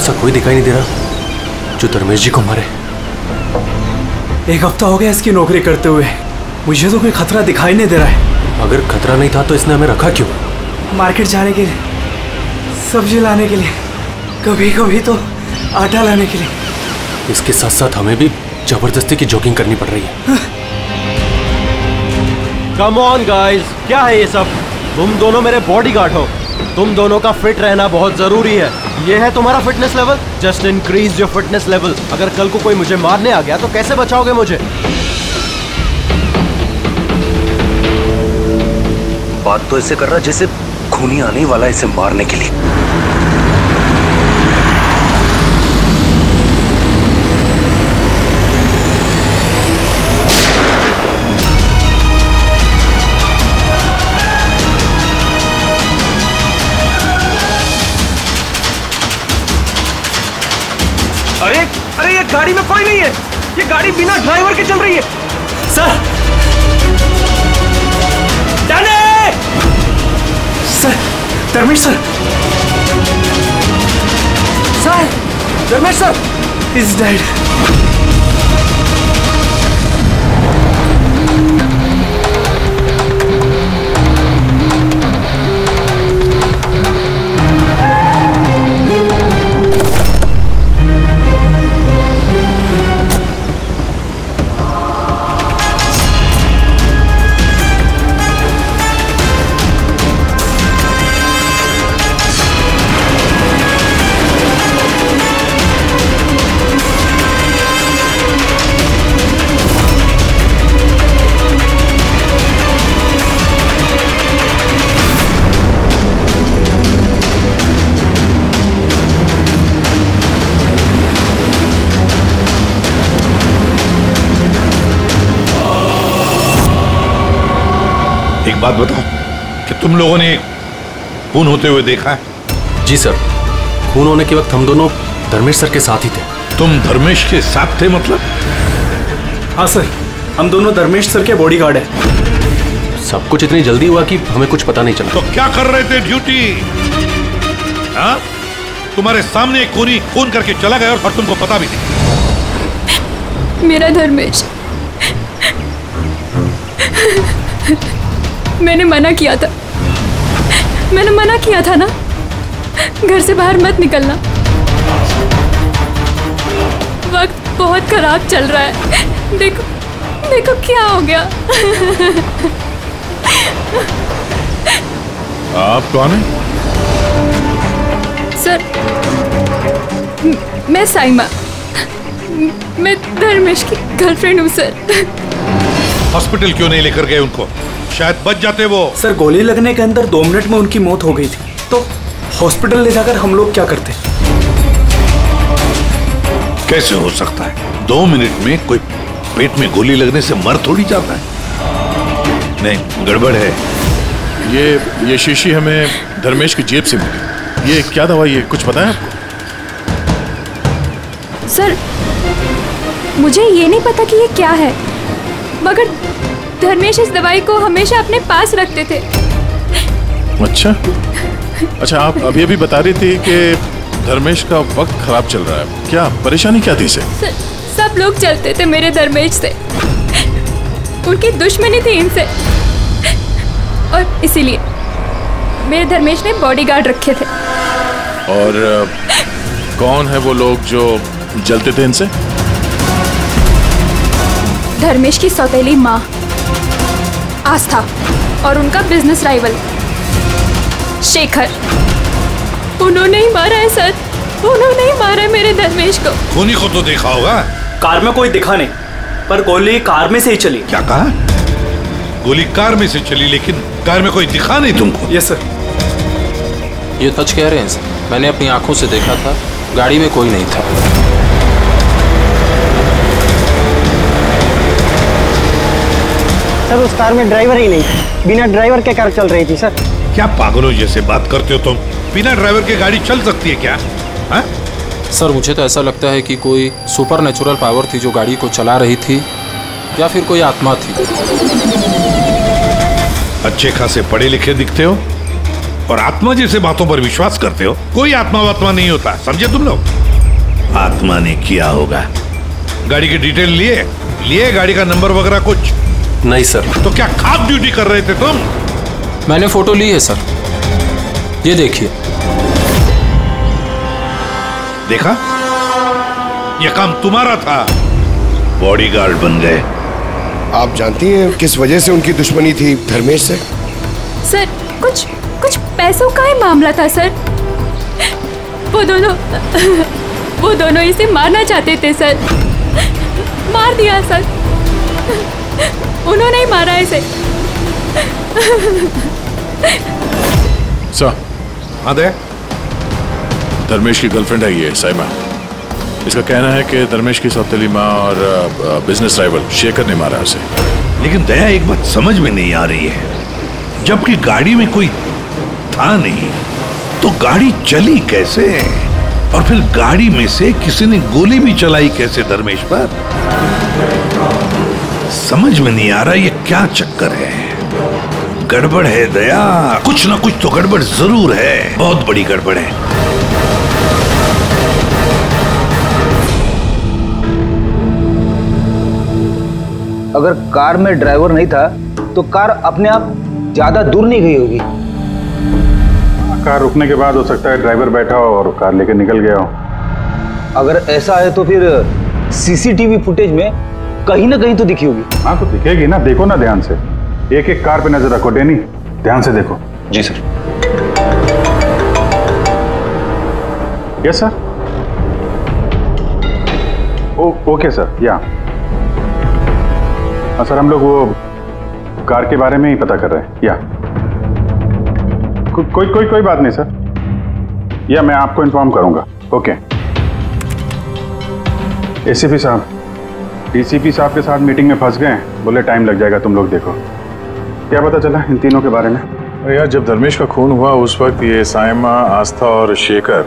ऐसा कोई दिखाई नहीं दे रहा जो धर्मेश जी को मारे। 1 हफ्ता हो गया इसकी नौकरी करते हुए, मुझे तो कोई खतरा दिखाई नहीं दे रहा है। अगर खतरा नहीं था तो इसने हमें रखा क्यों? मार्केट जाने के लिए, सब्जी लाने के लिए, कभी कभी तो आटा लाने के लिए। इसके साथ साथ हमें भी जबरदस्ती की जॉगिंग करनी पड़ रही है। कम ऑन गाइस, क्या है ये सब? तुम दोनों मेरे बॉडीगार्ड हो, तुम दोनों का फिट रहना बहुत जरूरी है। ये है तुम्हारा fitness level? Just increase your fitness level. अगर कल को कोई मुझे मारने आ गया तो कैसे बचाओगे मुझे? बात तो ऐसे कर रहा जैसे खूनी आने वाला है इसे मारने के लिए। अरे ये गाड़ी में कोई नहीं है, ये गाड़ी बिना ड्राइवर के चल रही है। Sir, sir, Dharmesh sir, sir, Dharmesh sir is dead. एक बात बताओ कि तुम लोगों ने खून होते हुए देखा है? जी सर, खून होने के वक्त हम दोनों धर्मेश सर के साथ ही थे। तुम धर्मेश के साथ थे मतलब? हाँ सर, हम दोनों धर्मेश सर के बॉडीगार्ड हैं। सब कुछ इतनी जल्दी हुआ कि हमें कुछ पता नहीं चला। तो क्या कर रहे थे ड्यूटी? हाँ, तुम्हारे सामने एक खूनी खून करके चला गया और तुमको पता भी नहीं। मेरा धर्मेश, मैंने मना किया था, मैंने मना किया था ना, घर से बाहर मत निकलना। वक्त बहुत खराब चल रहा है, देखो देखो क्या हो गया। आप कौन हैं? सर, मैं साइमा, मैं धर्मेश की गर्लफ्रेंड हूँ सर। हॉस्पिटल क्यों नहीं लेकर गए उनको? शायद बच जाते वो। सर, गोली लगने के अंदर 2 मिनट में उनकी मौत हो गई थी, तो हॉस्पिटल ले जाकर हम लोग क्या करते? कैसे हो सकता है? 2 मिनट में कोई पेट में गोली लगने से मर थोड़ी जाता है। नहीं, गड़बड़ है। ये शीशी हमें धर्मेश की जेब से मिली। ये क्या दवाई है, कुछ पता है आपको? सर, मुझे ये नहीं पता कि ये क्या है, मगर धर्मेश इस दवाई को हमेशा अपने पास रखते थे। अच्छा, आप अभी अभी बता रही थी कि धर्मेश का वक्त खराब चल रहा है। क्या परेशानी क्या थी इसे? सब लोग चलते थे मेरे धर्मेश से, उनकी दुश्मनी थी इनसे, और इसीलिए मेरे धर्मेश ने बॉडीगार्ड रखे थे। और कौन है वो लोग जो जलते थे इनसे? धर्मेश की सौतेली माँ आस्था और उनका बिजनेस राइवल शेखर। उन्होंने ही मारा है सर, उन्होंने ही मारा है मेरे धर्मेश को। खूनी को तो देखा होगा। कार में कोई दिखा नहीं, पर गोली कार में से ही चली। क्या कहा? गोली कार में से चली, लेकिन कार में कोई दिखा नहीं तुमको? Yes sir. ये सच कह रहे हैं सर, मैंने अपनी आंखों से देखा था, गाड़ी में कोई नहीं था। सर, उस कार में ड्राइवर ही नहीं था, बिना ड्राइवर के कार चल रही थी सर। क्या पागलों जैसे बात करते हो तुम? बिना ड्राइवर के गाड़ी चल सकती है क्या? हा? सर, मुझे तो ऐसा लगता है कि कोई सुपर नेचुरल पावर थी जो गाड़ी को चला रही थी, या फिर कोई आत्मा थी। अच्छे खासे पढ़े लिखे दिखते हो और आत्मा जैसे बातों पर विश्वास करते हो। कोई आत्मा वात्मा नहीं होता, समझे तुम लोग। आत्मा ने किया होगा। गाड़ी की डिटेल लिए गाड़ी का नंबर वगैरह कुछ नहीं सर। तो क्या खास ड्यूटी कर रहे थे तुम? मैंने फोटो ली है सर, ये देखिए। देखा, ये काम तुम्हारा था, बॉडीगार्ड बन गए। आप जानती हैं किस वजह से उनकी दुश्मनी थी धर्मेश से? सर कुछ पैसों का ही मामला था सर। वो दोनों इसे मारना चाहते थे सर। मार दिया सर, उन्होंने ही मारा इसे। सर, हाँ दे। धर्मेश की गर्लफ्रेंड है ये साइमा। इसका कहना है कि धर्मेश की सौतेली माँ और बिजनेस राइवल शेखर ने मारा उसे। लेकिन दया, एक बात समझ में नहीं आ रही है, जबकि गाड़ी में कोई था नहीं तो गाड़ी चली कैसे? और फिर गाड़ी में से किसी ने गोली भी चलाई कैसे धर्मेश पर? समझ में नहीं आ रहा ये क्या चक्कर है। गड़बड़ है दया, कुछ ना कुछ तो गड़बड़ जरूर है, बहुत बड़ी गड़बड़ है। अगर कार में ड्राइवर नहीं था तो कार अपने आप ज्यादा दूर नहीं गई होगी। कार रुकने के बाद हो सकता है ड्राइवर बैठा हो और कार लेकर निकल गया हो। अगर ऐसा है तो फिर सीसीटीवी फुटेज में कहीं ना कहीं तो दिखी होगी। हाँ तो दिखेगी ना, देखो ना ध्यान से। एक एक कार पे नजर रखो डैनी, ध्यान से देखो। जी sir. Yes sir. Okay sir. या हाँ सर, हम लोग वो कार के बारे में ही पता कर रहे हैं। या कोई बात नहीं सर, या मैं आपको इन्फॉर्म करूंगा। ओके। एसीपी साहब, डीसीपी साहब के साथ मीटिंग में फंस गए, बोले टाइम लग जाएगा, तुम लोग देखो। क्या पता चला इन तीनों के बारे में? अरे यार, जब धर्मेश का खून हुआ उस वक्त ये साइमा, आस्था और शेखर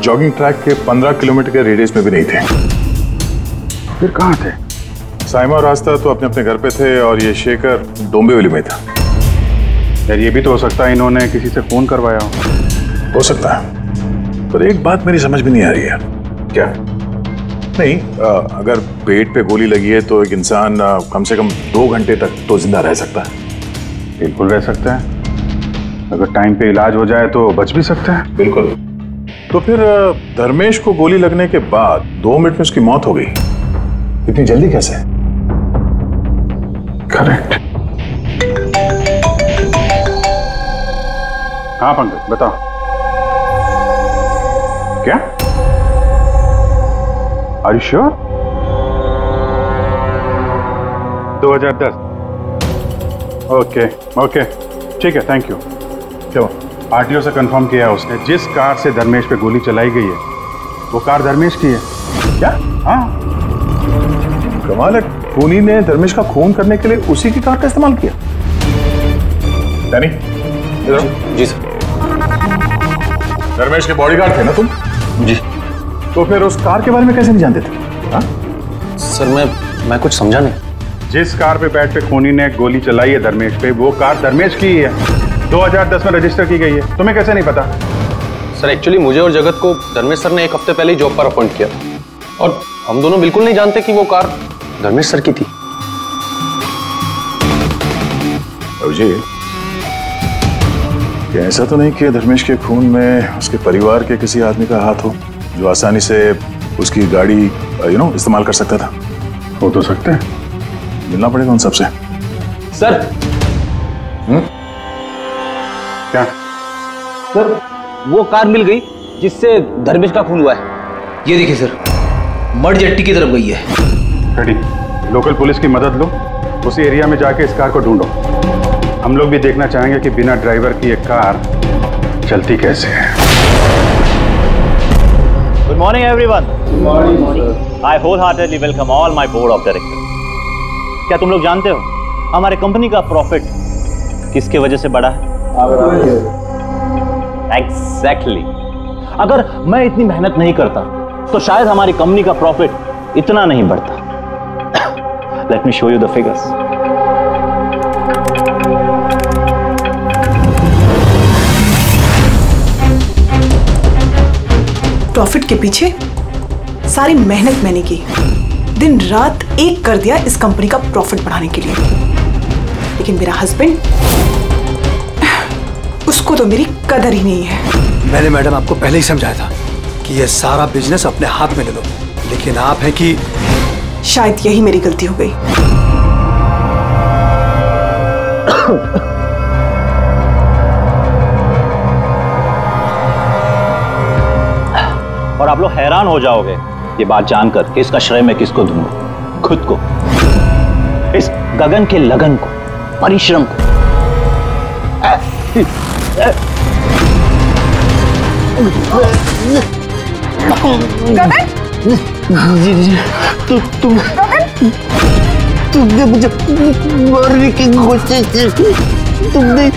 जॉगिंग ट्रैक के 15 किलोमीटर के रेडियस में भी नहीं थे। फिर कहाँ थे? साइमा और आस्था तो अपने अपने घर पे थे और ये शेखर डोंबिवली में था। यार ये भी तो हो सकता है इन्होंने किसी से खून करवाया हो सकता है, पर एक बात मेरी समझ में नहीं आ रही है। क्या? नहीं, अगर पेट पे गोली लगी है तो एक इंसान कम से कम 2 घंटे तक तो जिंदा रह सकता है। बिल्कुल रह सकता है, अगर टाइम पे इलाज हो जाए तो बच भी सकता है। बिल्कुल। तो फिर धर्मेश को गोली लगने के बाद 2 मिनट में उसकी मौत हो गई, इतनी जल्दी कैसे? करेक्ट। हाँ पंकज बताओ। क्या? Are you sure? 2010। ओके ठीक है, थैंक यू। क्यों? आरटीओ से कंफर्म किया उसने, जिस कार से धर्मेश पे गोली चलाई गई है वो कार धर्मेश की है। क्या? हाँ। कमाल है, खूनी ने धर्मेश का खून करने के लिए उसी की कार का इस्तेमाल किया। डैनी, जी सर। धर्मेश के बॉडीगार्ड थे ना तुम? जी। तो फिर उस कार के बारे में कैसे नहीं जानते थे? हाँ? सर मैं कुछ समझा नहीं। जिस कार पे बैठ के खूनी ने गोली चलाई है धर्मेश पे, वो कार धर्मेश की ही है, 2010 में रजिस्टर की गई है। तुम्हें कैसे नहीं पता? सर एक्चुअली मुझे और जगत को धर्मेश सर ने 1 हफ्ते पहले ही जॉब पर अपॉइंट किया और हम दोनों बिल्कुल नहीं जानते कि वो कार धर्मेश सर की थी। अभिजीत, ऐसा तो नहीं कि धर्मेश के खून में उसके परिवार के किसी आदमी का हाथ हो जो आसानी से उसकी गाड़ी इस्तेमाल कर सकता था? हो तो सकता है, मिलना पड़ेगा उन सबसे। सर। क्या? सर वो कार मिल गई जिससे धर्मेश का खून हुआ है। ये देखिए सर, मड जेट्टी की तरफ गई है। रेडी, लोकल पुलिस की मदद लो, उसी एरिया में जाके इस कार को ढूंढो। हम लोग भी देखना चाहेंगे कि बिना ड्राइवर की एक कार चलती कैसे है। Good morning, everyone. Good morning. I wholeheartedly welcome all my board of directors. क्या तुम लोग जानते हो हमारे कंपनी का प्रॉफिट किसके वजह से बढ़ा है? Exactly. अगर मैं इतनी मेहनत नहीं करता तो शायद हमारी कंपनी का प्रॉफिट इतना नहीं बढ़ता। Let me show you the figures. Profit के पीछे सारी मेहनत मैंने की, दिन रात एक कर दिया इस कंपनी का प्रॉफिट बढ़ाने के लिए। लेकिन मेरा हस्बैंड, उसको तो मेरी कदर ही नहीं है। मैंने मैडम आपको पहले ही समझाया था कि ये सारा बिजनेस अपने हाथ में ले लो, लेकिन आप है कि शायद यही मेरी गलती हो गई। और आप लोग हैरान हो जाओगे ये बात जानकर कि इसका श्रेय मैं किसको दूंगा। खुद को, इस गगन के लगन को, परिश्रम को। गगन, तुमने मुझे मारने की कोशिश की, तुमने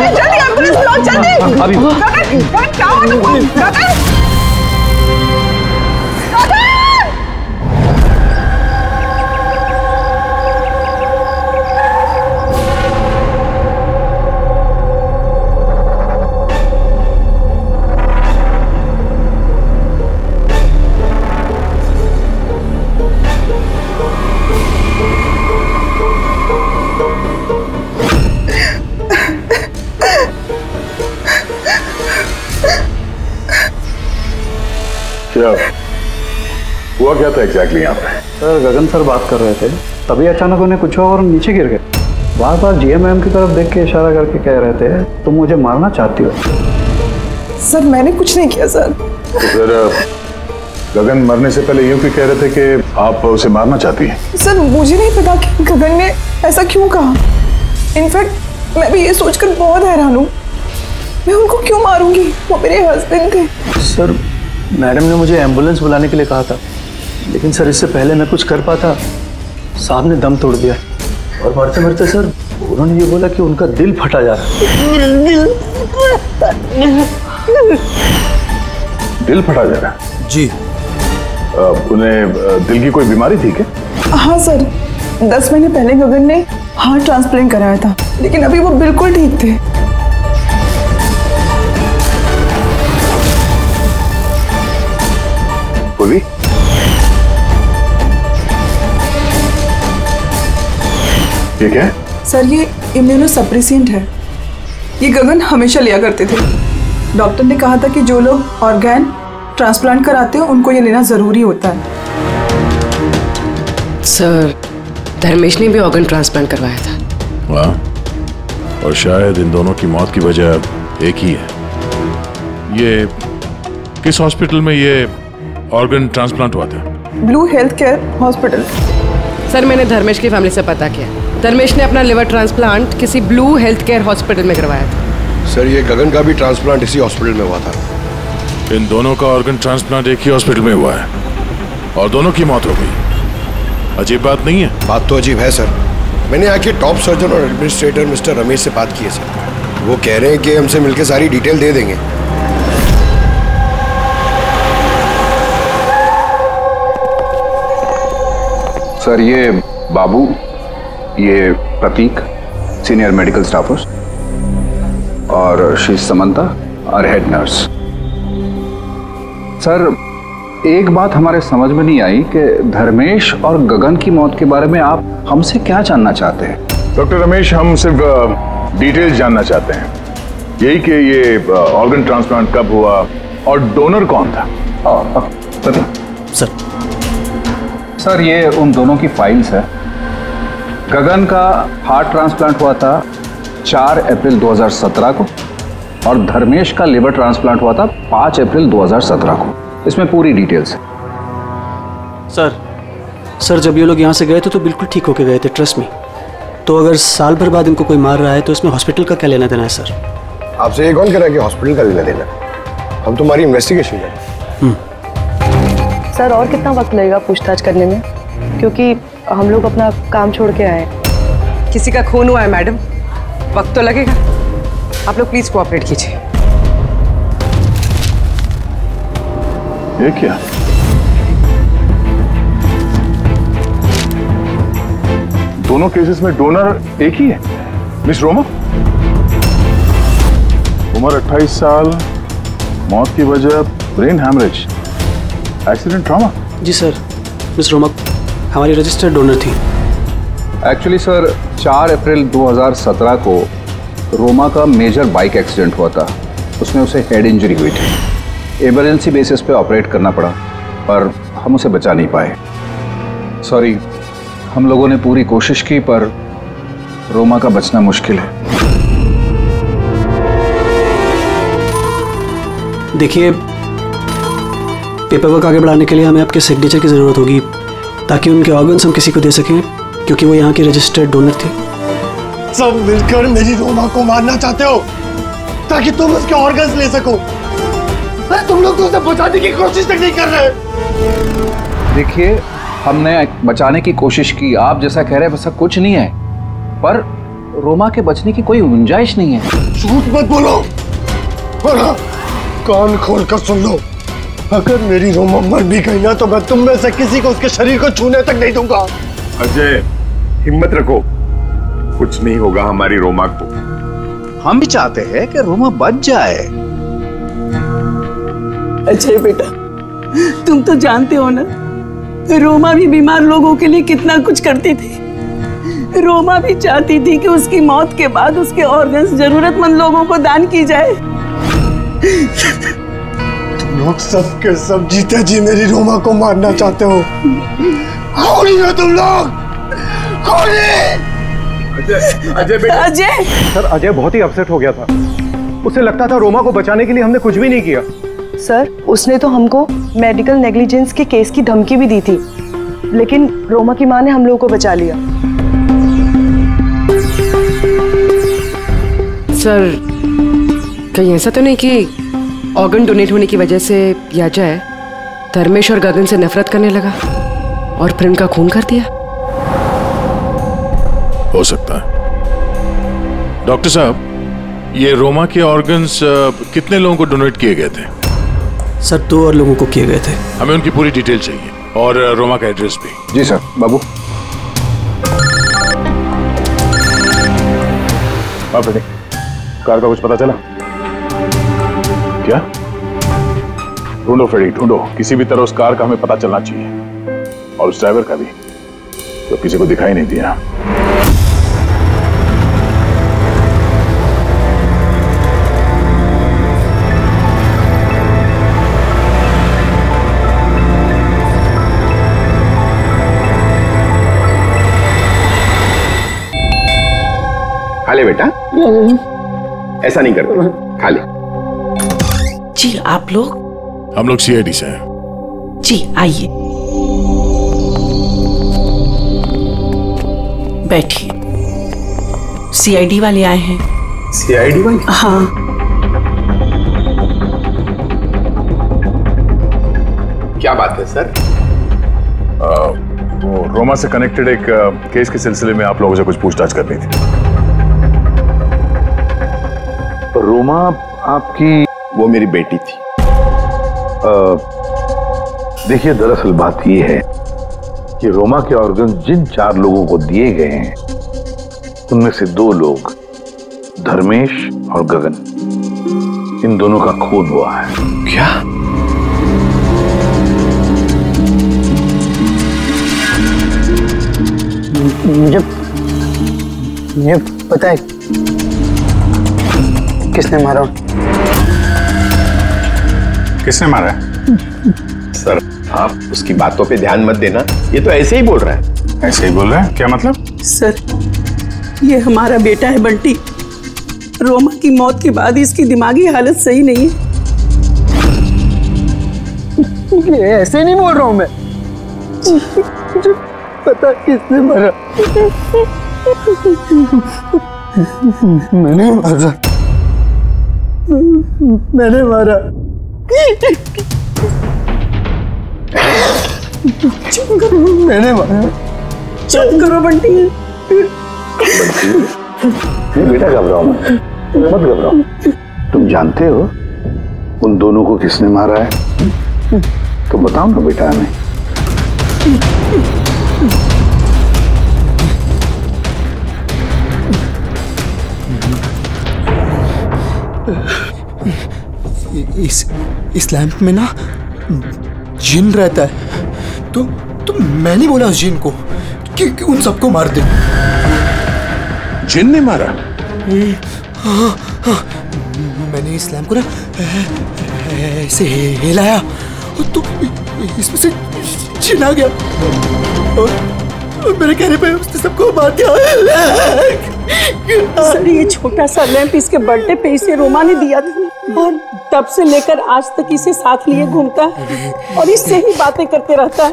जल्दी एम्बुलेंस बुलाओ, जल्दी। गगन, क्या हुआ तुमको? गगन, हुआ क्या था एग्जैक्टली यहाँ पे? सर गगन सर बात कर रहे थे, तभी अचानक उन्हें कुछ हुआ और नीचे गिर गए। बार बार जीएम की तरफ देख के इशारा करके कह रहे थे तुम मुझे मारना चाहती हो। सर मैंने कुछ नहीं किया सर। तो फिर गगन मरने से पहले यूं क्यों कह रहे थे कि आप उसे मारना चाहती हैं? सर मुझे नहीं पता कि गगन ने ऐसा क्यों कहा। इनफैक्ट मैं भी ये सोचकर बहुत हैरान हूँ, मैं उनको क्यों मारूंगी, वो मेरे हस्बैंड थे। सर मैडम ने मुझे एम्बुलेंस बुलाने के लिए कहा था, लेकिन सर इससे पहले मैं कुछ कर पाता, साहब ने दम तोड़ दिया। और मरते मरते सर उन्होंने ये बोला कि उनका दिल फटा जा रहा है। दिल फटा जा रहा है? जी। उन्हें दिल की कोई बीमारी थी क्या? हाँ सर, 10 महीने पहले गगन ने हार्ट ट्रांसप्लांट कराया था, लेकिन अभी वो बिल्कुल ठीक थे। बोली? ये क्या है? सर ये इम्यूनोसप्रेसेंट है, ये गगन हमेशा लिया करते थे। डॉक्टर ने कहा था कि जो लोग ऑर्गन ट्रांसप्लांट कराते हो उनको ये लेना जरूरी होता है। सर धर्मेश ने भी ऑर्गन ट्रांसप्लांट करवाया था। वाह, और शायद इन दोनों की मौत की वजह एक ही है। ये किस हॉस्पिटल में ये ऑर्गन ट्रांसप्लांट हुआ था? Blue health care hospital. Sir मैंने धर्मेश की फैमिली से पता किया, धर्मेश ने अपना लिवर ट्रांसप्लांट किसी ब्लू हेल्थ केयर हॉस्पिटल में करवाया था। सर ये गगन का भी ट्रांसप्लांट इसी हॉस्पिटल में हुआ था। इन दोनों का ऑर्गन ट्रांसप्लांट एक ही हॉस्पिटल में हुआ है और दोनों की मौत हो गई। अजीब बात नहीं है? बात तो अजीब है सर। मैंने यहाँ के टॉप सर्जन और एडमिनिस्ट्रेटर मिस्टर रमेश से बात की है सर। वो कह रहे हैं कि हमसे मिलकर सारी डिटेल दे देंगे। सर ये बाबू, ये प्रतीक, सीनियर मेडिकल स्टाफर्स, और शी समंता और हेड नर्स। सर एक बात हमारे समझ में नहीं आई कि धर्मेश और गगन की मौत के बारे में आप हमसे क्या जानना चाहते हैं? डॉक्टर रमेश, हम सिर्फ डिटेल्स जानना चाहते हैं, यही कि ये ऑर्गन ट्रांसप्लांट कब हुआ और डोनर कौन था। सर ये उन दोनों की फाइल्स है। गगन का हार्ट ट्रांसप्लांट हुआ था 4 अप्रैल 2017 को और धर्मेश का लिवर ट्रांसप्लांट हुआ था 5 अप्रैल 2017 को। इसमें पूरी डिटेल्स है। सर जब ये लोग यहाँ से गए थे तो बिल्कुल ठीक होके गए थे, ट्रस्ट मी। तो अगर साल भर बाद इनको कोई मार रहा है तो इसमें हॉस्पिटल का क्या लेना देना है? सर आपसे ये कौन कह रहा है कि हॉस्पिटल का लेना देना? हम तुम्हारी इन्वेस्टिगेशन करें। सर और कितना वक्त लगेगा पूछताछ करने में, क्योंकि हम लोग अपना काम छोड़ के आए। किसी का खून हुआ है मैडम, वक्त तो लगेगा। आप लोग प्लीज कोऑपरेट कीजिए। ये क्या? दोनों केसेस में डोनर एक ही है, मिस रोमा। उम्र 28 साल, मौत की वजह ब्रेन हैमरेज, एक्सीडेंट ट्रॉमा। जी सर, मिस रोमा हमारी रजिस्टर्ड डोनर थी। एक्चुअली सर 4 अप्रैल 2017 को रोमा का मेजर बाइक एक्सीडेंट हुआ था। उसमें उसे हेड इंजरी हुई थी। इमरजेंसी बेसिस पे ऑपरेट करना पड़ा, पर हम उसे बचा नहीं पाए। सॉरी, हम लोगों ने पूरी कोशिश की, पर रोमा का बचना मुश्किल है। देखिए, पेपर वर्क आगे बढ़ाने के लिए हमें आपके सिग्नेचर की ज़रूरत होगी, ताकि उनके ऑर्गन्स हम किसी को दे सकें, क्योंकि वो यहाँ की रजिस्टर्ड डोनर थी। सब मिलकर मेरी रोमा को मारना चाहते हो ताकि तुम उसके ऑर्गन्स ले सको। अरे तुम लोग तो उसे बचाने की कोशिश तक नहीं कर रहे। देखिए, हमने बचाने की कोशिश की, आप जैसा कह रहे हैं वैसा कुछ नहीं है, पर रोमा के बचने की कोई गुंजाइश नहीं है। झूठ मत बोलो, बोलो, कान खोल कर सुन लो। अगर मेरी रोमा मर भी गई ना, तो मैं तुम में से किसी को उसके शरीर को छूने तक नहीं दूंगा। अजय, हिम्मत रखो, कुछ नहीं होगा हमारी रोमा को। हम भी चाहते हैं कि रोमा बच जाए। अजय बेटा, तुम तो जानते हो ना, रोमा भी बीमार लोगों के लिए कितना कुछ करती थी। रोमा भी चाहती थी कि उसकी मौत के बाद उसके ऑर्गन्स जरूरतमंद लोगों को दान की जाए। तुम लोग सब के सब जीते जी मेरी रोमा को मारना चाहते हो। होली हो तुम लोग, होली। अजय बेटा। अजय सर, अजय बहुत ही अपसेट हो गया था। उसे लगता था रोमा को बचाने के लिए हमने कुछ भी नहीं किया। सर, उसने तो हमको मेडिकल नेग्लिजेंस के केस की धमकी भी दी थी, लेकिन रोमा की मां ने हम लोगों को बचा लिया। सर, कहीं ऐसा तो नहीं कि ऑर्गन डोनेट होने की वजह से अजय धर्मेश और गगन से नफरत करने लगा और फिर उनका खून कर दिया? हो सकता है। डॉक्टर साहब, ये रोमा के ऑर्गन्स कितने लोगों को डोनेट किए गए थे? सर, 2 और लोगों को किए गए थे। हमें उनकी पूरी डिटेल चाहिए और रोमा का एड्रेस भी। जी सर। बाबू, कार का कुछ पता चला क्या? ढूंढो फ्रेडी, ढूंढो, किसी भी तरह उस कार का हमें पता चलना चाहिए, और उस ड्राइवर का भी, तो किसी को दिखाई नहीं दिया। खा ले बेटा, ऐसा नहीं करते, खा ले। जी, आप लोग? हम लोग सीआईडी से हैं। जी, आइए बैठिए। सीआईडी वाले आए हैं। सीआईडी वाले? हाँ। क्या बात है सर? वो रोमा से कनेक्टेड एक केस के सिलसिले में आप लोगों से कुछ पूछताछ करनी थी। रोमा आपकी? वो मेरी बेटी थी। देखिए, दरअसल बात यह है कि रोमा के ऑर्गन जिन 4 लोगों को दिए गए हैं, उनमें से 2 लोग, धर्मेश और गगन, इन दोनों का खून हुआ है। क्या? मुझे पता है किसने मारा। किसने मारा है? सर, आप उसकी बातों पे ध्यान मत देना, ये तो ऐसे ही बोल रहा है। ऐसे ही बोल रहा है? क्या मतलब? सर, ये हमारा बेटा है बंटी। रोमा की मौत के बाद इसकी दिमागी हालत सही नहीं है। ऐसे नहीं बोल रहा हूं मैं। मुझे पता किसने मारा। मैंने मारा। मैंने मारा। मैंने मारा। चुप करो बंटी। बेटा, घबराओ मत घबराओ। तुम जानते हो उन दोनों को किसने मारा है? तो बताओ ना बेटा हमें। इस लैंप में ना जिन रहता है। तो मैंने बोला उस जिन को कि उन सबको मार दे। जिन ने मारा? हाँ, मैंने इस लैंप को ना ऐसे हिलाया तो इसमें से जिन आ गया और मेरे कहने पे उसने सबको मार दिया। सर, ये छोटा सा लैंप इसके बर्थडे पे इसे रोमा ने दिया था और तब से लेकर आज तक इसे साथ लिए घूमता है और इससे ही बातें करते रहता है।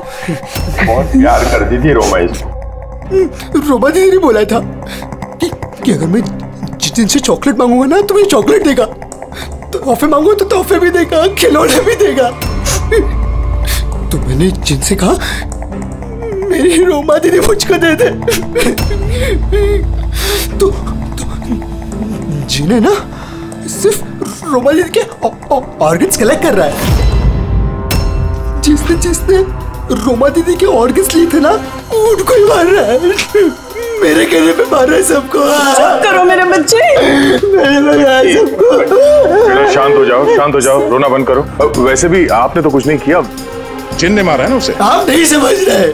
बहुत प्यार करती थी रोमा इसको। रोमा दीदी ने बोला था कि अगर मैं जिन से चॉकलेट मांगूंगा ना तो मुझे चॉकलेट देगा, तोहफे मांगू तो तोहफे भी देगा, खिलौने भी देगा। तो मैंने जिनसे कहा मेरी रोमा दीदी मुझको दे दे। तो जिन है ना सिर्फ रोमा दीदी के ऑर्गन्स कलेक्ट कर रहा है। जिसने रोमा दीदी के ऑर्गन्स लिए थे ना उनको ही मार रहा है। मेरे कहने पे मार रहा है सबको। चुप करो मेरे बच्चे। मेरे मार रहा है सबको। बेटा शांत हो जाओ, शांत हो जाओ, रोना बंद करो। वैसे भी आपने तो कुछ नहीं किया, जिन ने मारा है ना उसे। आप नहीं समझ रहे,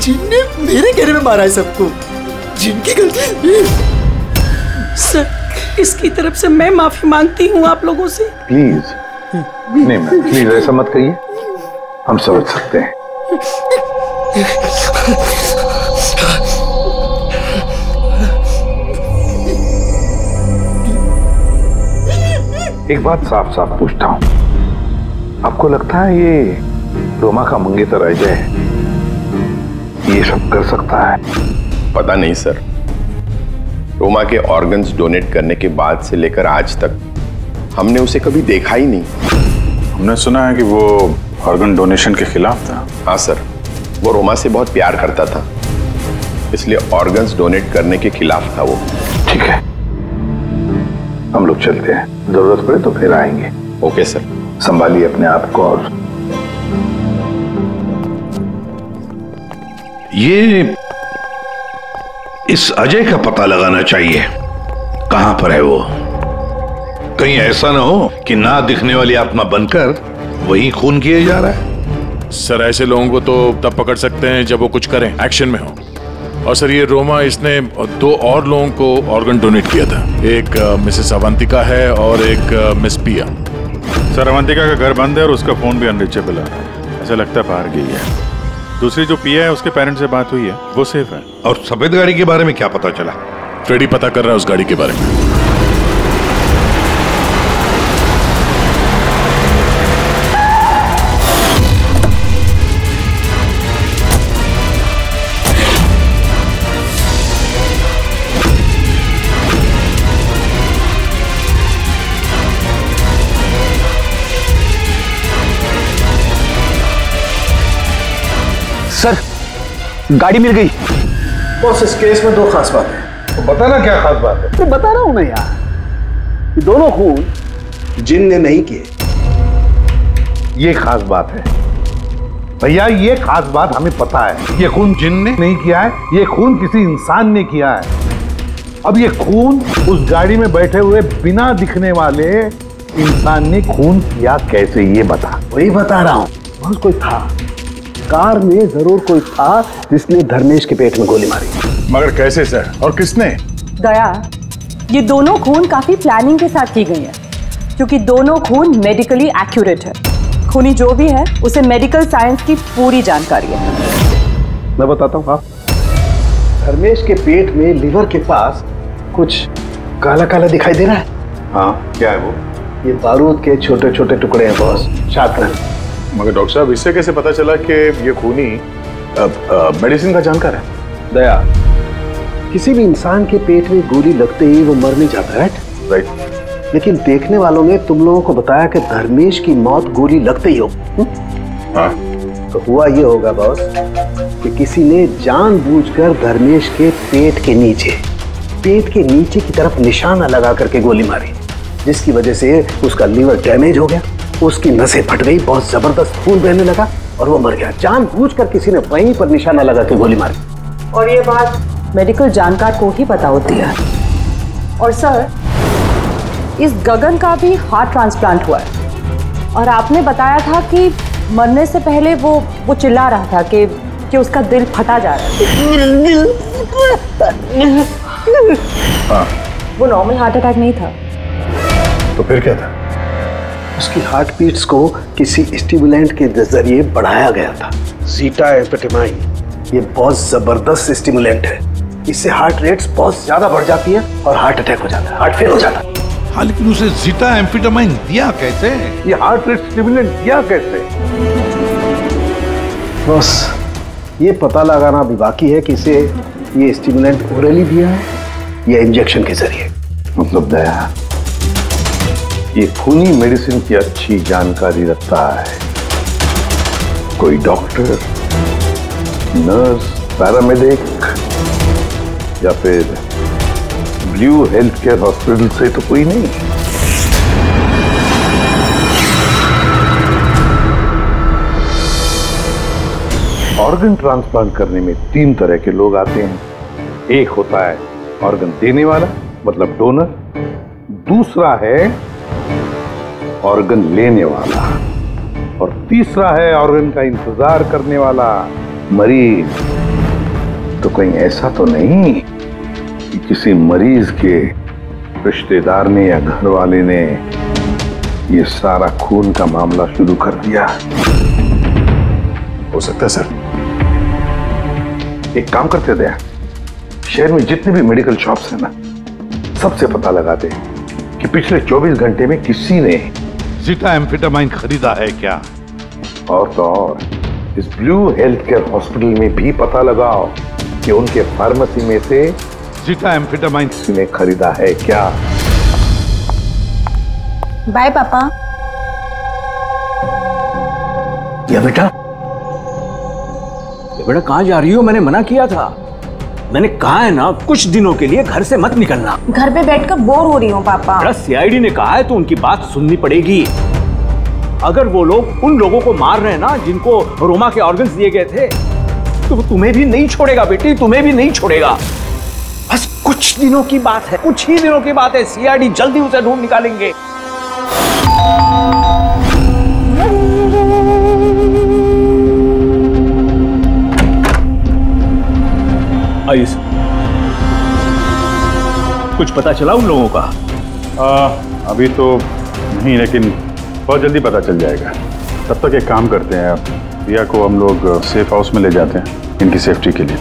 जिन ने मेरे कहने पे मारा है सबको। जिनकी गलती। सर, इसकी तरफ से मैं माफी मांगती हूँ आप लोगों से। प्लीज नहीं मैम, प्लीज ऐसा मत कहिए, हम समझ सकते हैं। एक बात साफ साफ पूछता हूं, आपको लगता है ये रोमा का मंगेतर अजय ये सब कर सकता है? पता नहीं सर, रोमा के ऑर्गन्स डोनेट करने के बाद से लेकर आज तक हमने उसे कभी देखा ही नहीं। हमने सुना है कि वो ऑर्गन डोनेशन के खिलाफ था। हाँ सर, वो रोमा से बहुत प्यार करता था, इसलिए ऑर्गन्स डोनेट करने के खिलाफ था वो। ठीक है, हम लोग चलते हैं, जरूरत पड़े तो फिर आएंगे। Okay sir. संभालिए अपने आप को। और ये इस अजय का पता लगाना चाहिए, कहां पर है वो। कहीं ऐसा ना हो कि ना दिखने वाली आत्मा बनकर वही खून किए जा रहा है। सर ऐसे लोगों को तो तब पकड़ सकते हैं जब वो कुछ करें, एक्शन में हो। और सर ये रोमा, इसने 2 और लोगों को ऑर्गन डोनेट किया था। एक मिसेस अवंतिका है और एक मिस पिया। सर अवंतिका का घर बंद है और उसका फोन भी अनरीचेबल है, ऐसा लगता है बाहर गई है। दूसरी जो पिया है उसके पेरेंट्स से बात हुई है, वो सेफ है। और सफेद गाड़ी के बारे में क्या पता चला? फ्रेडी पता कर रहा है उस गाड़ी के बारे में। सर, गाड़ी मिल गई। बॉस, इस केस में 2 खास बात है। तो बताना क्या खास बात है? तो बता रहा हूं ना यार, ये दोनों खून जिन ने नहीं किए। ये खास बात है भैया, ये खास बात हमें पता है। ये खून जिन ने नहीं किया है, ये खून किसी इंसान ने किया है। अब ये खून उस गाड़ी में बैठे हुए बिना दिखने वाले इंसान ने खून किया कैसे, ये बता। वही बता रहा हूं, बस कोई था, कार में जरूर कोई था जिसने धर्मेश के पेट में गोली मारी। मगर कैसे सर, और किसने? दया, ये दोनों खून काफी प्लानिंग के साथ की गई है, क्योंकि दोनों खून मेडिकली एक्यूरेट है। खूनी जो भी है उसे मेडिकल साइंस की पूरी जानकारी है। मैं बताता हूँ आप। धर्मेश के पेट में लिवर के पास कुछ काला काला दिखाई दे रहा है। हाँ, क्या है वो? ये बारूद के छोटे छोटे टुकड़े हैं बॉस, शाटगन। मगर डॉक्टर साहब, इससे कैसे पता चला कि ये खूनी मेडिसिन का जानकार है? दया, किसी भी इंसान के पेट में गोली लगते ही वो मर नहीं जाता, राइट। लेकिन देखने वालों ने तुम लोगों को बताया कि धर्मेश की मौत गोली लगते ही हो। हाँ। तो हुआ ये होगा बॉस कि किसी ने जानबूझकर धर्मेश के पेट के नीचे की तरफ निशाना लगा करके गोली मारी, जिसकी वजह से उसका लीवर डैमेज हो गया, उसकी नसें फट गई, बहुत जबरदस्त खून बहने लगा और वो मर गया। जानबूझकर किसी ने वहीं पर निशाना लगा के गोली मारी। और ये बात मेडिकल जानकार को ही पता होती है। और सर, इस गगन का भी हार्ट ट्रांसप्लांट हुआ है और आपने बताया था कि मरने से पहले वो चिल्ला रहा था कि उसका दिल फटा जा रहा है। हाँ। वो नॉर्मल हार्ट अटैक नहीं था। तो फिर क्या था? उसकी हार्ट बीट्स को किसी स्टिमुलेंट के जरिए बढ़ाया गया था। जीटा एम्फेटामाइन ये बहुत जबरदस्त स्टिमुलेंट है। इससे हार्ट रेट्स बहुत ज्यादा बढ़ जाती है और हार्ट अटैक हो जाता है, हार्ट फेल हो जाता है। हाँ, लेकिन उसे जीटा एम्फेटामाइन दिया कैसे? ये हार्ट रेट स्टिमुलेंट दिया कैसे? बस ये पता लगाना अभी बाकी है कि इसे ये स्टिमुलेंट ओरली दिया है या इंजेक्शन के जरिए। मतलब दया, ये खूनी मेडिसिन की अच्छी जानकारी रखता है कोई डॉक्टर, नर्स, पैरामेडिक या फिर ब्लू हेल्थ केयर हॉस्पिटल से तो कोई नहीं। ऑर्गन ट्रांसप्लांट करने में 3 तरह के लोग आते हैं। एक होता है ऑर्गन देने वाला, मतलब डोनर। दूसरा है ऑर्गन लेने वाला और तीसरा है ऑर्गन का इंतजार करने वाला, मरीज। तो कहीं ऐसा तो नहीं कि किसी मरीज के रिश्तेदार ने या घर वाले ने ये सारा खून का मामला शुरू कर दिया? हो सकता है सर। एक काम करते थे, शहर में जितने भी मेडिकल शॉप्स हैं ना, सबसे पता लगाते कि पिछले 24 घंटे में किसी ने जीटा एम्फेटामाइन खरीदा है क्या। और तो और इस ब्लू हेल्थ केयर हॉस्पिटल में भी पता लगाओ कि उनके फार्मेसी में से जीटा एम्फेटामाइन किसी ने खरीदा है क्या। बाय पापा। या बेटा कहाँ जा रही हो? मैंने मना किया था। मैंने कहा है ना, कुछ दिनों के लिए घर से मत निकलना। घर पे बैठकर बोर हो रही हूँ पापा। सीआईडी ने कहा है तो उनकी बात सुननी पड़ेगी। अगर वो लोग उन लोगों को मार रहे हैं ना जिनको रोमा के ऑर्गन्स दिए गए थे, तो तुम्हें भी नहीं छोड़ेगा बेटी, तुम्हें भी नहीं छोड़ेगा। बस कुछ दिनों की बात है, कुछ ही दिनों की बात है। सीआईडी जल्दी उसे ढूंढ निकालेंगे। आइए, कुछ पता चला उन लोगों का? अभी तो नहीं, लेकिन बहुत जल्दी पता चल जाएगा। तब तक एक काम करते हैं, रिया को हम लोग सेफ हाउस में ले जाते हैं इनकी सेफ्टी के लिए।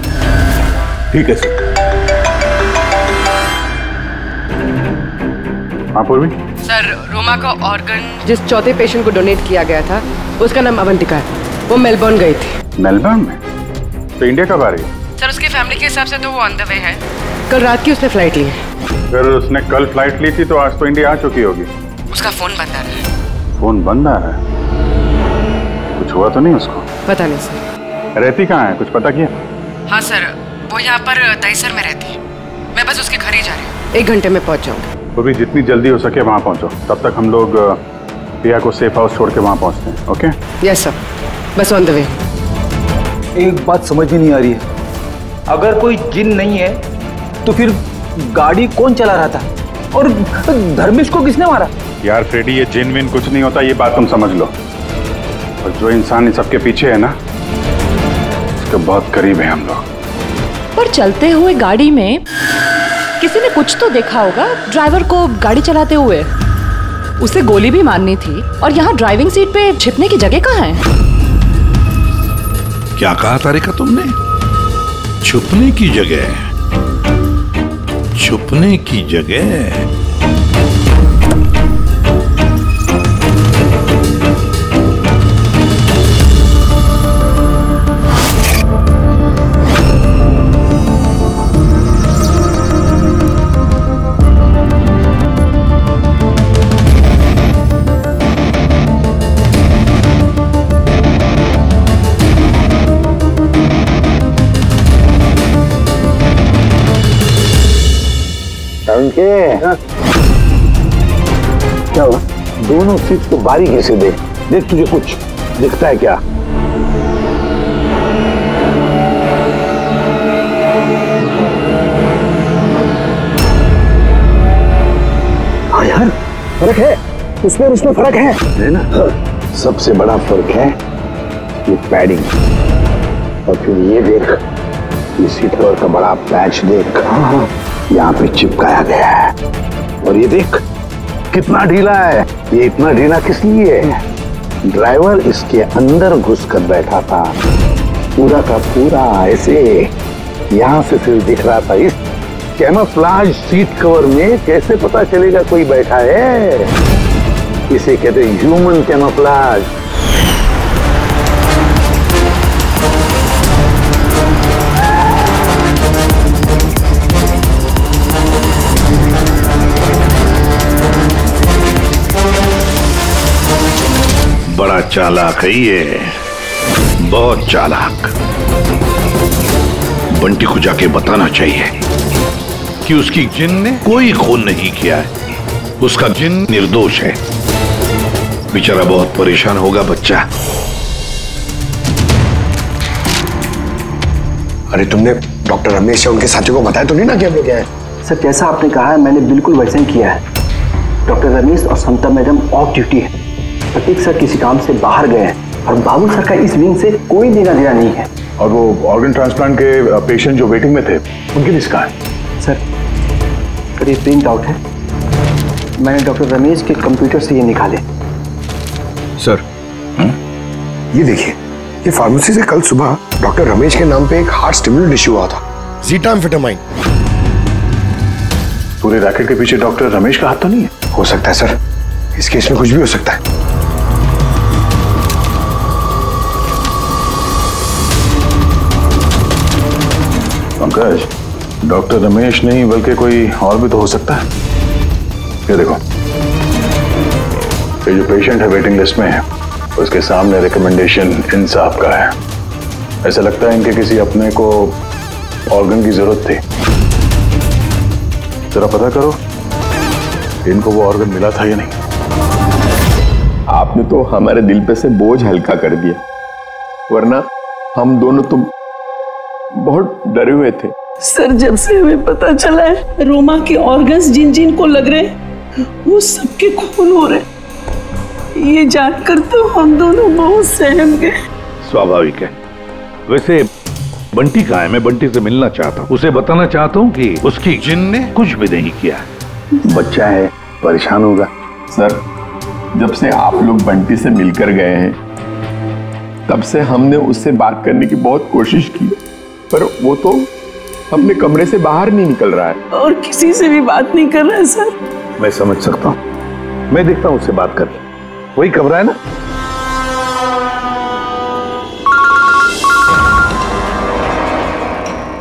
ठीक है सर। हाँ पूर्वी। सर, रोमा का ऑर्गन जिस चौथे पेशेंट को डोनेट किया गया था, उसका नाम अवंतिका है। वो मेलबर्न गई थी। मेलबर्न में? तो इंडिया कब आ रही है? सर, उसकी फैमिली के हिसाब से तो वो ऑन द वे है। कल रात की उसने फ्लाइट ली है। अगर उसने कल फ्लाइट ली थी तो आज तो इंडिया आ चुकी होगी। उसका फोन बंद आ रहा है। फोन बंद आ रहा है? कुछ हुआ तो नहीं उसको? पता नहीं सर। रहती कहाँ है, कुछ पता किया? हाँ सर, वो यहाँ पर दहीसर में रहती है। मैं बस उसके घर ही जा रही हूँ। 1 घंटे में पहुँच जाऊँगी। तो भी जितनी जल्दी हो सके वहाँ पहुँचो। तब तक हम लोग रिया को सेफ हाउस छोड़ के वहाँ पहुँचते हैं। ओके? यस सर, बस ऑन द वे। एक बात समझ में नहीं आ रही है, अगर कोई जिन नहीं है तो फिर गाड़ी कौन चला रहा था और धर्मेश को किसने मारा? यार फ्रेडी, ये जिन विन कुछ नहीं होता, ये बात तुम समझ लो। और जो इंसान इन सबके पीछे है ना, उसके बहुत करीब है हम लोग। पर चलते हुए गाड़ी में किसी ने कुछ तो देखा होगा ड्राइवर को गाड़ी चलाते हुए। उसे गोली भी मारनी थी और यहाँ ड्राइविंग सीट पे छिपने की जगह कहाँ है? क्या कहा तारिका तुमने? छुपने की जगह? छुपने की जगह? क्या हुआ? दोनों सीट को बारीकी से देख, तुझे कुछ दिखता है क्या? हाँ यार, फर्क है, उसमें और उसमें फर्क है ना? सबसे बड़ा फर्क है ये पैडिंग। और फिर ये देख, इस हीटर का बड़ा पैच देख, यहाँ पे चिपकाया गया है। और ये देख कितना ढीला है। ये इतना ढीला किस लिए है? ड्राइवर इसके अंदर घुस कर बैठा था, पूरा का पूरा ऐसे यहाँ से सिर्फ दिख रहा था। इस कैमोफ्लेज सीट कवर में कैसे पता चलेगा कोई बैठा है? इसे कहते हैं ह्यूमन कैमोफ्लेज। बड़ा चालाक है ये, बहुत चालाक। बंटी को जाके बताना चाहिए कि उसकी जिन ने कोई खून नहीं किया है, उसका जिन निर्दोष है। बेचारा बहुत परेशान होगा बच्चा। अरे तुमने डॉक्टर रमेश या उनके साथियों को बताया तो नहीं ना कि हम लोग क्या है? सर जैसा आपने कहा है मैंने बिल्कुल वैसे ही किया है। डॉक्टर रमेश और समता मैडम ऑफ ड्यूटी है, प्रतीक सर किसी काम से बाहर गए हैं और बाबू सर का इस विंग से कोई लेना देना नहीं है। और वो ऑर्गन ट्रांसप्लांट के पेशेंट जो वेटिंग में थे उनकी लिस्ट कहाँ है? सर ये प्रिंट आउट है, मैंने डॉक्टर रमेश के कंप्यूटर से ये निकाले। सर ये देखिए, ये फार्मेसी से कल सुबह डॉक्टर रमेश के नाम पे एक हार्ट स्टिमुलेंट इश्यू हुआ था, ज़ीटाम्फेटामाइन। पूरे रैकेट के पीछे डॉक्टर रमेश का हाथ तो नहीं है? हो सकता है सर, इस केस में कुछ भी हो सकता है। पंकज, डॉक्टर रमेश नहीं बल्कि कोई और भी तो हो सकता है। ये देखो, ये जो पेशेंट है वेटिंग लिस्ट में है, उसके सामने रिकमेंडेशन इंसाफ का है। ऐसा लगता है इनके किसी अपने को ऑर्गन की जरूरत थी। जरा पता करो इनको वो ऑर्गन मिला था या नहीं। आपने तो हमारे दिल पे से बोझ हल्का कर दिया, वरना हम दोनों तो बहुत डरे हुए थे। सर जब से हमें पता चला है रोमा के ऑर्गन्स जिन जिन को लग रहे हैं वो सबके खून हो रहे हैं, ये जानकर तो हम दोनों बहुत सहम गए। स्वाभाविक है। वैसे बंटी कहाँ है? मैं बंटी से मिलना चाहता हूँ, उसे बताना चाहता हूँ कि उसकी जिन ने कुछ भी नहीं किया। बच्चा है, परेशान होगा। सर जब से आप लोग बंटी से मिलकर गए हैं तब से हमने उससे बात करने की बहुत कोशिश की, पर वो तो अपने कमरे से बाहर नहीं निकल रहा है और किसी से भी बात नहीं कर रहा है। सर मैं समझ सकता हूँ, मैं देखता हूँ उससे बात करके। वही कमरा है ना?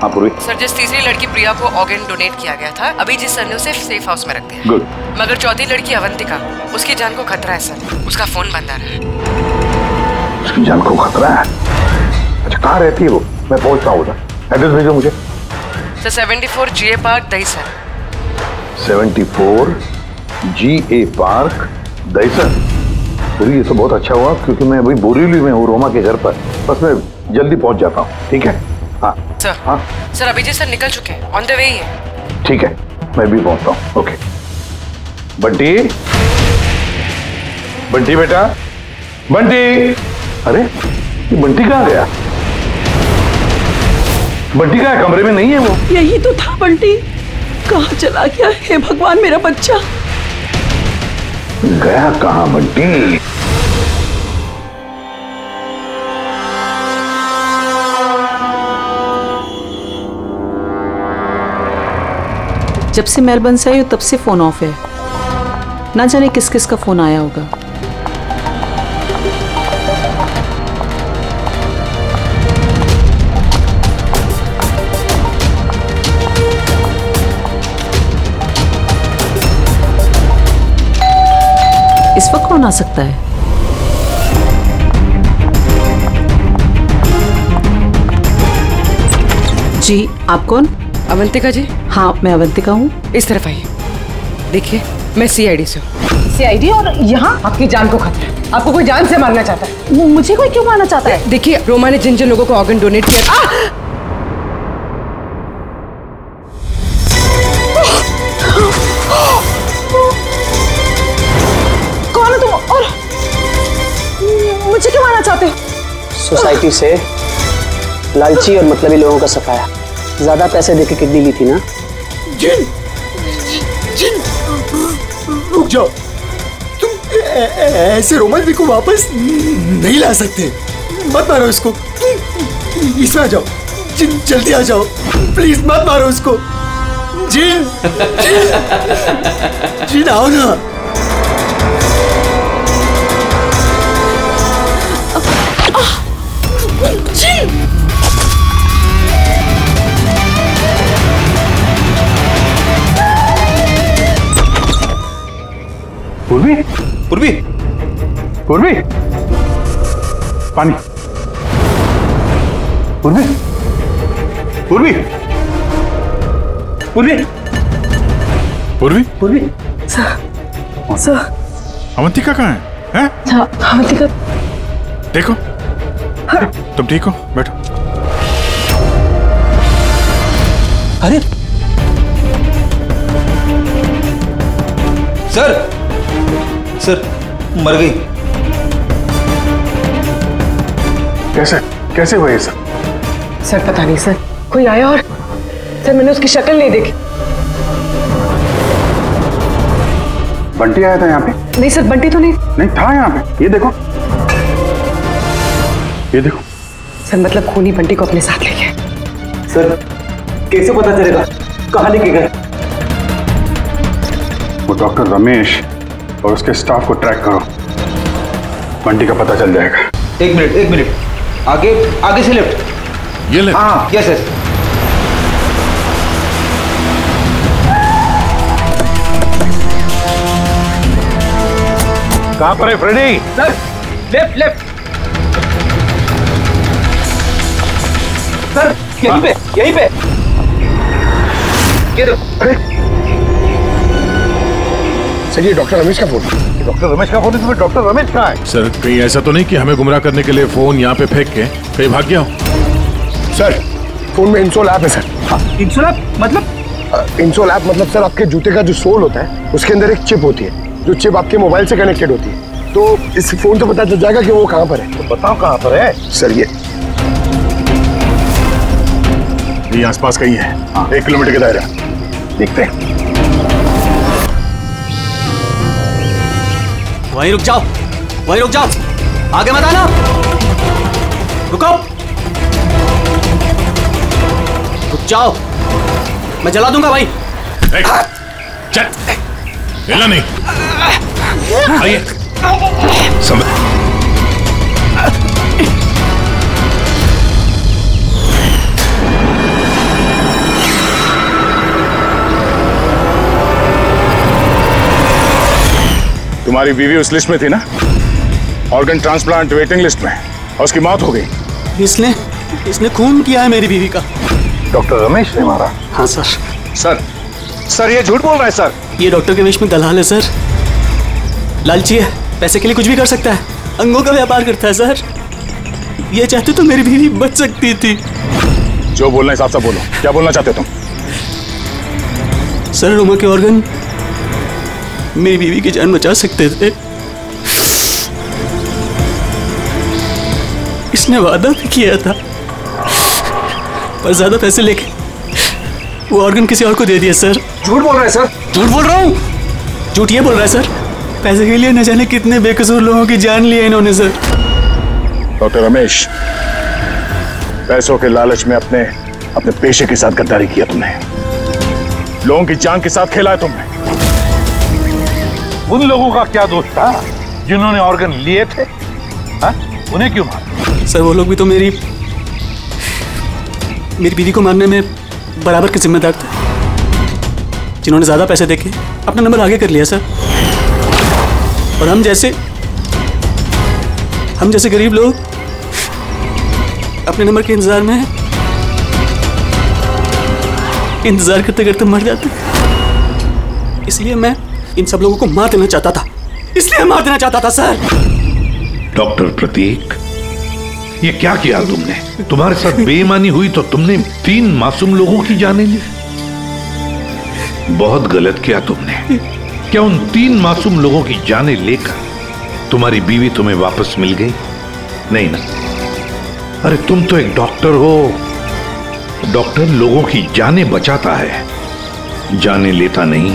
हाँ पूरी। सर जिस तीसरी लड़की प्रिया को ऑर्गन डोनेट किया गया था, अभी जिस सर ने उसे सेफ हाउस में रख दिया। गुड। मगर चौथी लड़की अवंतिका, उसकी जान को खतरा है सर, उसका फोन बंद आ रहा है। उसकी जान को खतरा है? अच्छा कहाँ रहती है वो? मैं पहुंचता हूँ उधर। एड्रेस भेजो मुझे। Sir 74 GA park Dahisar. 74 GA park Dahisar. पूरी ये तो बहुत अच्छा हुआ क्योंकि मैं अभी बोरीवली में हूँ रोमा के घर पर, बस मैं जल्दी पहुंच जाता हूँ। ठीक है? हाँ सर। हाँ सर अभिजीत सर निकल चुके हैं, ऑन द वे ही है। ठीक है, मैं भी पहुंचता हूँ। ओके। बंटी, बंटी बेटा, बंटी। अरे ये बंटी कहाँ गया? बंटी कहाँ है? कमरे में नहीं है वो? यही तो था बंटी, कहाँ चला गया? हे भगवान मेरा बच्चा गया कहाँ बंटी? जब से मेलबर्न से आई तब से फोन ऑफ है, ना जाने किस किस का फोन आया होगा। इस वक्त कौन आ सकता है? जी आप कौन? अवंतिका जी। हाँ मैं अवंतिका हूँ। इस तरफ आइए, देखिए मैं CID से हूँ। CID? और यहाँ आपकी जान को खतरा है, आपको कोई जान से मारना चाहता है। मुझे कोई क्यों मारना चाहता है? देखिए रोमा ने जिन जिन लोगों को ऑर्गन डोनेट किया। सोसाइटी से लालची और मतलबी लोगों का सफाया। ज्यादा पैसे देके किडनी ली थी ना? जिन, जिन, रुक जाओ। तुम ऐसे रोमांस को वापस नहीं ला सकते। मत मारो इसको। इसमें आ जाओ। जिन, जल्दी आ जाओ। प्लीज मत मारो उसको। जिन, जिन आओ ना। जिन। पूर्वी, पूर्वी, पूर्वी, पानी। पूर्वी, पूर्वी, पूर्वी, पूर्वी, पूर्वी। सर, अवंतिका कहाँ है? हैं? अवंतिका। देखो, तुम ठीक हो? बैठो। अरे सर, सर मर गई। कैसे कैसे हुआ ये सब? सर पता नहीं सर, कोई आया और सर मैंने उसकी शक्ल नहीं देखी। बंटी आया था यहाँ पे? नहीं सर, बंटी तो नहीं। नहीं था यहाँ पे। ये देखो, ये देखो। सर मतलब खूनी बंटी को अपने साथ ले गए। सर कैसे पता चलेगा? कहाँ लेके गए? वो डॉक्टर रमेश और उसके स्टाफ को ट्रैक करो, बंटी का पता चल जाएगा। एक मिनट, आगे आगे से लेफ्ट। ये लेफ्ट? हाँ यस यस। कहाँ पर है Freddy? Sir left left. Sir यहीं पे, यहीं पे। ये देखो। अरे सर, ये डॉक्टर रमेश का फोन। डॉक्टर रमेश का फोन है? तुम्हें डॉक्टर रमेश कहाँ है? सर कहीं ऐसा तो नहीं कि हमें गुमराह करने के लिए फोन यहाँ पे फेंक के कहीं भाग गया हो? सर फोन में इंसोल ऐप है सर। इंसोल ऐप मतलब? इंसोल ऐप मतलब सर आपके जूते का जो सोल होता है उसके अंदर एक चिप होती है, जो चिप आपके मोबाइल से कनेक्टेड होती है। तो इस फोन से पता चल जाएगा कि वो कहाँ पर है। तो बताओ कहाँ पर है? सर ये आसपास कहीं है। 1 किलोमीटर के दायरा। देखते हैं। वहीं रुक जाओ, वहीं रुक जाओ, आगे मत आना। रुको, रुक जाओ, मैं जला दूंगा भाई। चल, हिला नहीं। आइए। तुम्हारी बीवी उस लिस्ट में थी ना, ऑर्गन ट्रांसप्लांट वेटिंग लिस्ट में, और उसकी मौत हो गई। इसने खून किया है मेरी बीवी का। डॉक्टर रमेश ने मारा? हाँ सर। सर ये झूठ बोल रहा है सर। ये डॉक्टर के वेश में दलाल है सर, लालची है, पैसे के लिए कुछ भी कर सकता है, अंगों का व्यापार करता है सर। ये चाहते तो मेरी बीवी बच सकती थी। जो बोलना है साफ साफ बोलो, क्या बोलना चाहते तुम? सर रोमा के ऑर्गन मेरी बीवी की जान बचा सकते थे। इसने वादा भी किया था, पर ज्यादा पैसे लेके वो ऑर्गन किसी और को दे दिया सर। झूठ बोल रहा है सर। झूठ बोल रहा हूँ? झूठ ये बोल रहा है सर, पैसे के लिए न जाने कितने बेकसूर लोगों की जान ली है इन्होंने सर। डॉक्टर रमेश, पैसों के लालच में अपने पेशे के साथ गद्दारी किया तुमने, लोगों की जान के साथ खेला है तुमने। उन लोगों का क्या दोष था जिन्होंने ऑर्गन लिए थे? हा? उन्हें क्यों मारा? सर वो लोग भी तो मेरी बीवी को मारने में बराबर के जिम्मेदार थे, जिन्होंने ज्यादा पैसे देके अपना नंबर आगे कर लिया सर। और हम जैसे गरीब लोग अपने नंबर के इंतजार करते करते मर जाते। इसलिए मैं इन सब लोगों को मार देना चाहता था, इसलिए मार देना चाहता था सर। डॉक्टर प्रतीक, ये क्या किया तुमने? तुम्हारे साथ बेईमानी हुई तो तुमने 3 मासूम लोगों की जानें ली। बहुत गलत किया तुमने। क्या उन 3 मासूम लोगों की जानें लेकर तुम्हारी बीवी तुम्हें वापस मिल गई? नहीं ना? अरे तुम तो एक डॉक्टर हो। डॉक्टर लोगों की जानें बचाता है, जानें लेता नहीं।